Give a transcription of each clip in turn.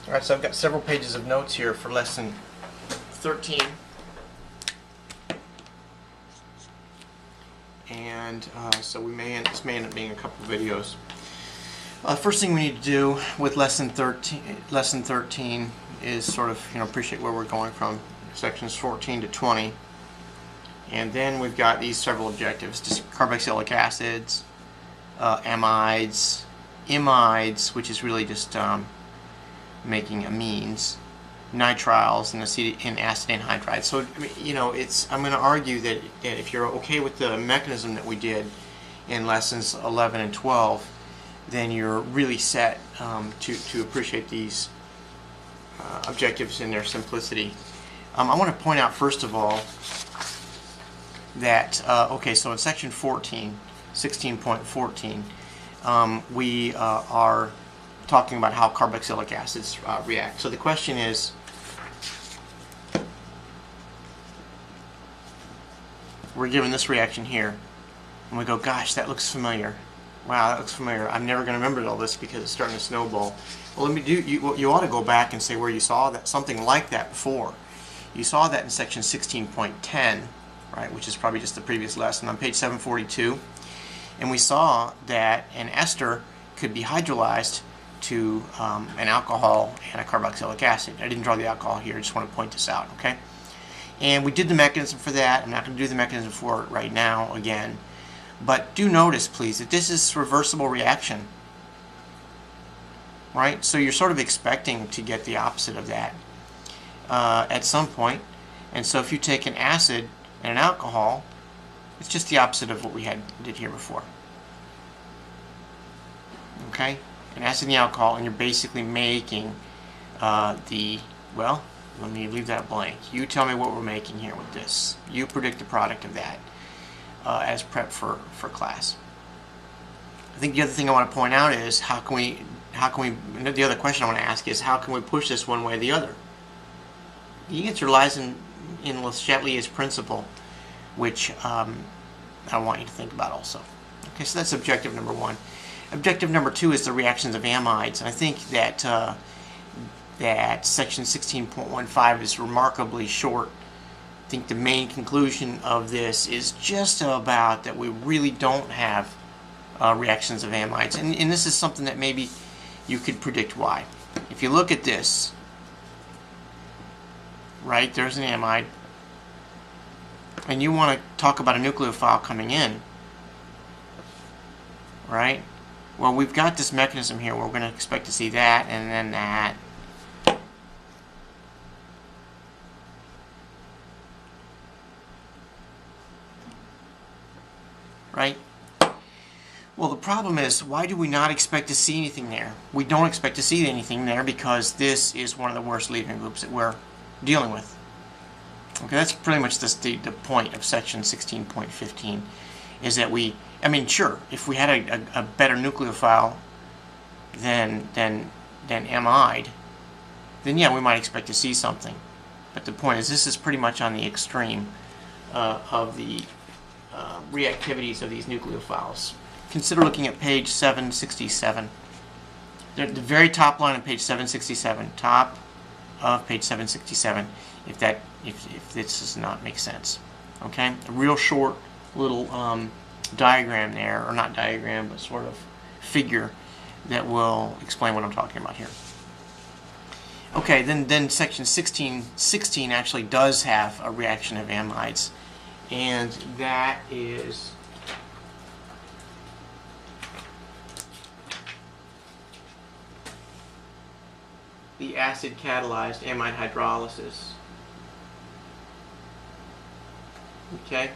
Alright, so I've got several pages of notes here for lesson 13. And so this may end up being a couple of videos. First thing we need to do with lesson 13 is sort of appreciate where we're going from, sections 14 to 20. And then we've got these several objectives: just carboxylic acids, amides, imides, which is really just making amines, nitriles, and acid anhydrides. So I'm going to argue that if you're okay with the mechanism that we did in lessons 11 and 12, then you're really set to appreciate these objectives in their simplicity. I want to point out first of all that so in section 14, 16.14, we are talking about how carboxylic acids react. So the question is, we're given this reaction here, and we go, gosh, that looks familiar. Wow, that looks familiar. I'm never going to remember all this because it's starting to snowball. Well, you ought to go back and say where you saw that something like that before. You saw that in section 16.10, right, which is probably just the previous lesson on page 742, and we saw that an ester could be hydrolyzed to an alcohol and a carboxylic acid. I didn't draw the alcohol here, I just want to point this out, okay? And we did the mechanism for that. I'm not going to do the mechanism for it right now again. But do notice, please, that this is a reversible reaction, right? So you're sort of expecting to get the opposite of that at some point. And so if you take an acid and an alcohol, it's just the opposite of what we did here before. Okay? An acid and the alcohol, and you're basically making let me leave that blank. You tell me what we're making here with this. You predict the product of that as prep for class. I think the other thing I want to point out is the other question I want to ask is, how can we push this one way or the other? The answer lies in Le Chatelier's principle, which I want you to think about also. Okay, so that's objective number one. Objective number two is the reactions of amides, and I think that that section 16.15 is remarkably short. I think the main conclusion of this is just about that we really don't have reactions of amides, and this is something that maybe you could predict why. If you look at this, right, there's an amide, and you want to talk about a nucleophile coming in, right? Well, we've got this mechanism here where we're going to expect to see that and then that. Right? Well, the problem is, why do we not expect to see anything there? We don't expect to see anything there because this is one of the worst leaving groups that we're dealing with. Okay, that's pretty much the point of section 16.15, is that sure, if we had a better nucleophile than amide, then yeah, we might expect to see something. But the point is, this is pretty much on the extreme of the reactivities of these nucleophiles. Consider looking at page 767. The very top line of page 767, top of page 767, if this does not make sense. Okay, a real short little diagram there, or not diagram, but sort of figure that will explain what I'm talking about here. Okay, then section 16.16 actually does have a reaction of amides, and that is the acid catalyzed amide hydrolysis. Okay?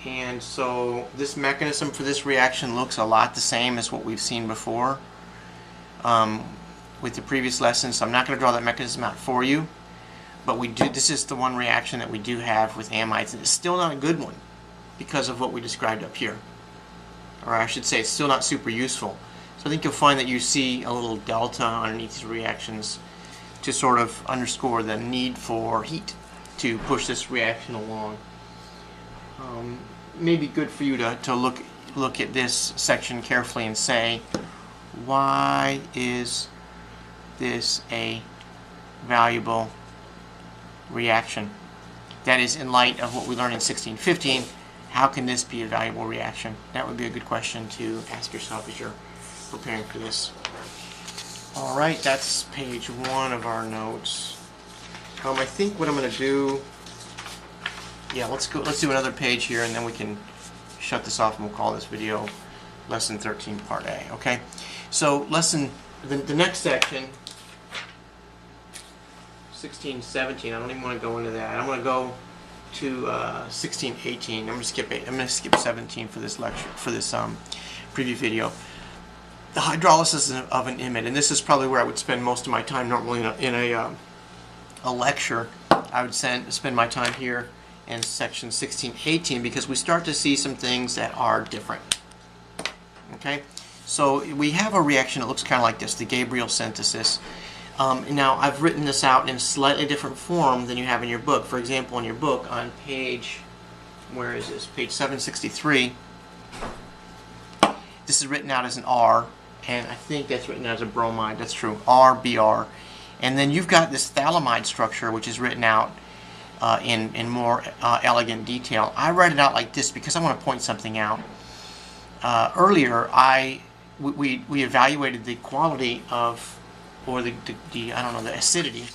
And so this mechanism for this reaction looks a lot the same as what we've seen before with the previous lesson, so I'm not going to draw that mechanism out for you, but this is the one reaction that we do have with amides, and it's still not a good one because of what we described up here. Or I should say, it's still not super useful. So I think you'll find that you see a little delta underneath these reactions to sort of underscore the need for heat to push this reaction along. Maybe good for you to look at this section carefully and say, why is this a valuable reaction? That is, in light of what we learned in 1615, how can this be a valuable reaction? That would be a good question to ask yourself as you're preparing for this. Alright, that's page 1 of our notes. I think what I'm going to do, yeah, let's do another page here, and then we can shut this off, and we'll call this video Lesson 13 Part A. Okay, so the next section, 16-17. I don't even want to go into that. I'm going to go to 16-18. I'm going to skip 17 for this lecture, for this preview video. The hydrolysis of an imide, and this is probably where I would spend most of my time normally in a lecture. I would spend my time here in section 16-18 because we start to see some things that are different. Okay, so we have a reaction that looks kind of like this, the Gabriel synthesis. Now I've written this out in a slightly different form than you have in your book. For example, in your book on page, where is this? Page 763. This is written out as an R, and I think that's written out as a bromide. That's true. RBr. And then you've got this phthalimide structure, which is written out in more elegant detail. I write it out like this because I want to point something out. Earlier, we evaluated the quality of, or the I don't know, the acidity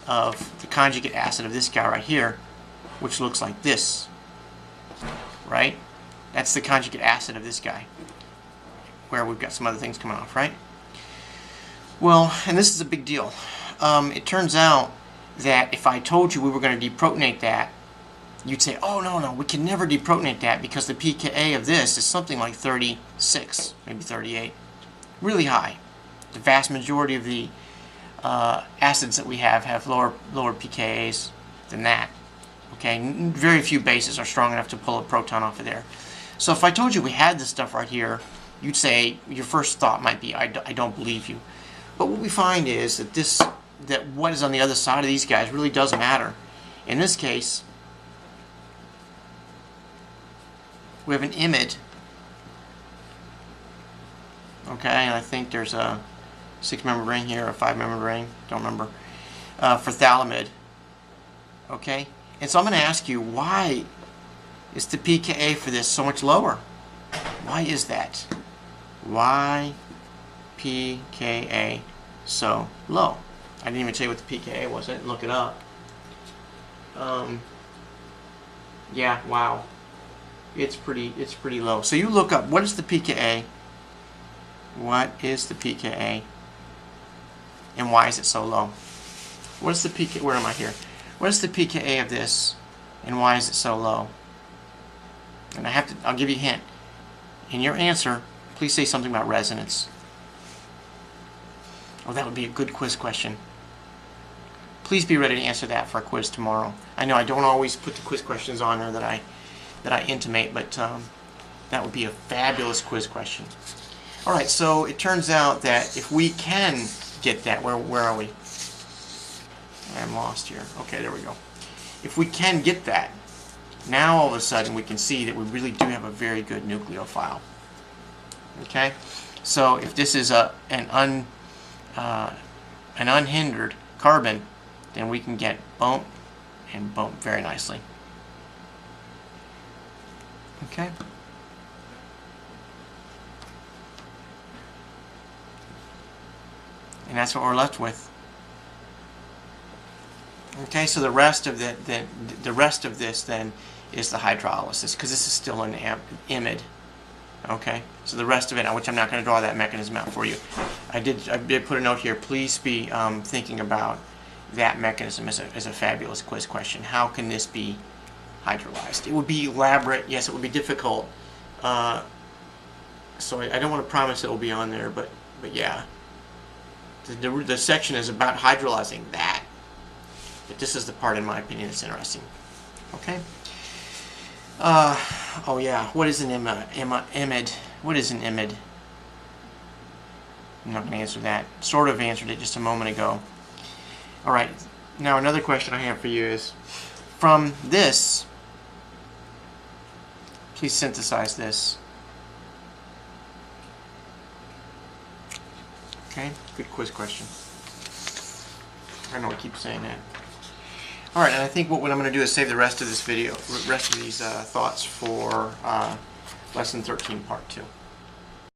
of the conjugate acid of this guy right here, which looks like this, right? That's the conjugate acid of this guy, where we've got some other things coming off, right? Well, and this is a big deal. It turns out that if I told you we were going to deprotonate that, you'd say, oh, no, we can never deprotonate that because the pKa of this is something like 36, maybe 38. Really high. The vast majority of the acids that we have lower pKa's than that. Okay, very few bases are strong enough to pull a proton off of there. So if I told you we had this stuff right here, you'd say, your first thought might be, I don't believe you. But what we find is that what is on the other side of these guys really does matter. In this case, we have an imide. Okay, and I think there's a 6-membered ring here, a 5-membered ring, don't remember, for phthalimide. Okay, and so I'm going to ask you, why is the pKa for this so much lower? Why is that? Why pKa so low? I didn't even tell you what the pKa was. I didn't look it up. Yeah, wow. It's pretty low. So you look up, what is the pKa? What is the pKa? And why is it so low? What is the pKa? Where am I here? What is the pKa of this? And why is it so low? And I'll give you a hint. In your answer, please say something about resonance. Oh, that would be a good quiz question. Please be ready to answer that for a quiz tomorrow. I know I don't always put the quiz questions on there that I intimate, but that would be a fabulous quiz question. All right, so it turns out that if we can get that, where are we? I'm lost here. Okay, there we go. If we can get that, now all of a sudden we can see that we really do have a very good nucleophile. Okay, so if this is an unhindered carbon, then we can get bump and bump very nicely. Okay. And that's what we're left with. Okay, so the rest of the rest of this then is the hydrolysis, because this is still an imide. Okay, so the rest of it, which I'm not going to draw that mechanism out for you. I did put a note here. Please be thinking about that mechanism as a fabulous quiz question. How can this be hydrolyzed? It would be elaborate. Yes, it would be difficult. So I don't want to promise it will be on there, but yeah. The section is about hydrolyzing that. But this is the part, in my opinion, that's interesting. Okay. Oh yeah. What is an imide? What is an imide? I'm not going to answer that. Sort of answered it just a moment ago. All right. Now another question I have for you is, from this, please synthesize this. Okay. Good quiz question. I know I keep saying that. Alright, and I think what I'm going to do is save the rest of this video, rest of these thoughts for Lesson 13 Part 2.